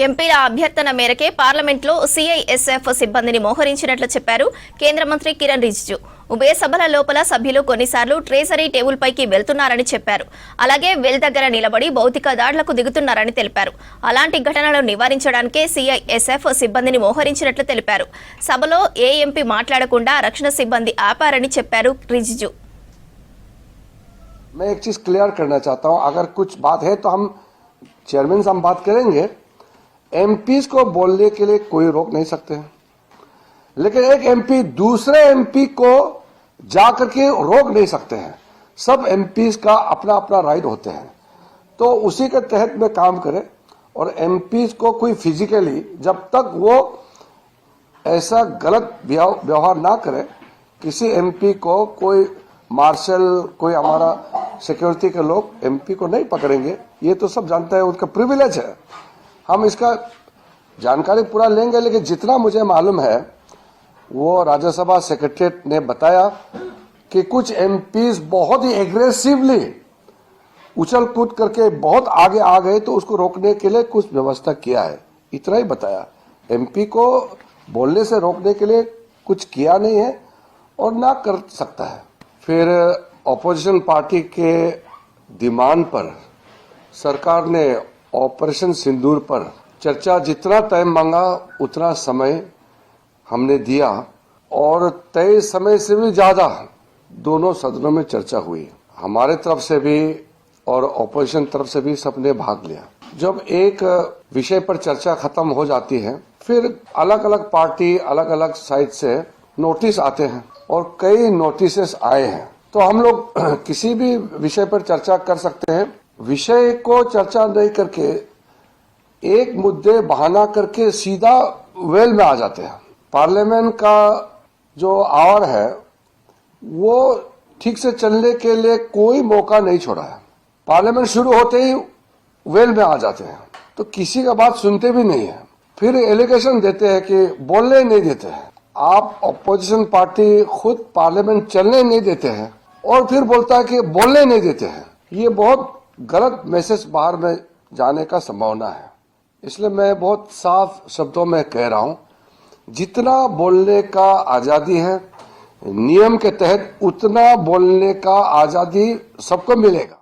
ఎంపీల అభ్యర్థన మేరకే పార్లమెంట్లో సిఐఎస్ఎఫ్ సిబ్బందిని మోహరించినట్లు చెప్పారు కేంద్ర మంత్రి కిరణ్ రిజిజు. ఉభయ సభల లోపల సభ్యులు కొన్నిసార్లు ట్రెజరీ టేబుల్ పైకి వెళ్తున్నారని చెప్పారు. అలాగే వెల్ దగ్గర నిలబడి భౌతిక దాడులకు దిగుతున్నారని తెలిపారు. అలాంటి ఘటనలను నివారించడానికే సిఐఎస్ఎఫ్ సిబ్బందిని మోహరించినట్లు తెలిపారు. సభలో ఏ ఎంపీ మాట్లాడకుండా రక్షణ సిబ్బంది ఆపారని చెప్పారు రిజిజు. मैं एक चीज क्लियर करना चाहता हूं, अगर कुछ बात है तो हम चेयरमैन से हम बात करेंगे। एमपीज को बोलने के लिए कोई रोक नहीं सकते हैं, लेकिन एक एमपी दूसरे एमपी को जाकर के रोक नहीं सकते हैं। सब एमपीज का अपना अपना राइट होते हैं, तो उसी के तहत में काम करें। और एमपीज को कोई फिजिकली जब तक वो ऐसा गलत व्यवहार ना करे, किसी एमपी को कोई मार्शल कोई हमारा सिक्योरिटी के लोग एमपी को नहीं पकड़ेंगे, ये तो सब जानता है, उसका प्रिविलेज है। हम इसका जानकारी पूरा लेंगे, लेकिन जितना मुझे मालूम है वो राज्यसभा सेक्रेटरीट ने बताया कि कुछ एमपीज बहुत ही एग्रेसिवली उछल कूद करके बहुत आगे आ गए, तो उसको रोकने के लिए कुछ व्यवस्था किया है, इतना ही बताया। एमपी को बोलने से रोकने के लिए कुछ किया नहीं है और ना कर सकता है। फिर ऑपोजिशन पार्टी के डिमांड पर सरकार ने ऑपरेशन सिंदूर पर चर्चा जितना टाइम मांगा उतना समय हमने दिया, और तय समय से भी ज्यादा दोनों सदनों में चर्चा हुई। हमारे तरफ से भी और ऑपोजिशन तरफ से भी सबने भाग लिया। जब एक विषय पर चर्चा खत्म हो जाती है, फिर अलग अलग पार्टी अलग अलग साइड से नोटिस आते हैं, और कई नोटिसेस आए हैं, तो हम लोग किसी भी विषय पर चर्चा कर सकते हैं। विषय को चर्चा नहीं करके एक मुद्दे बहाना करके सीधा वेल में आ जाते हैं। पार्लियामेंट का जो आवर है वो ठीक से चलने के लिए कोई मौका नहीं छोड़ा है। पार्लियामेंट शुरू होते ही वेल में आ जाते हैं, तो किसी का बात सुनते भी नहीं है। फिर एलिगेशन देते हैं कि बोलने नहीं देते हैं। आप अपोजिशन पार्टी खुद पार्लियामेंट चलने नहीं देते हैं और फिर बोलता है कि बोलने नहीं देते हैं। ये बहुत गलत मैसेज बाहर में जाने का संभावना है। इसलिए मैं बहुत साफ शब्दों में कह रहा हूं, जितना बोलने का आजादी है नियम के तहत, उतना बोलने का आजादी सबको मिलेगा।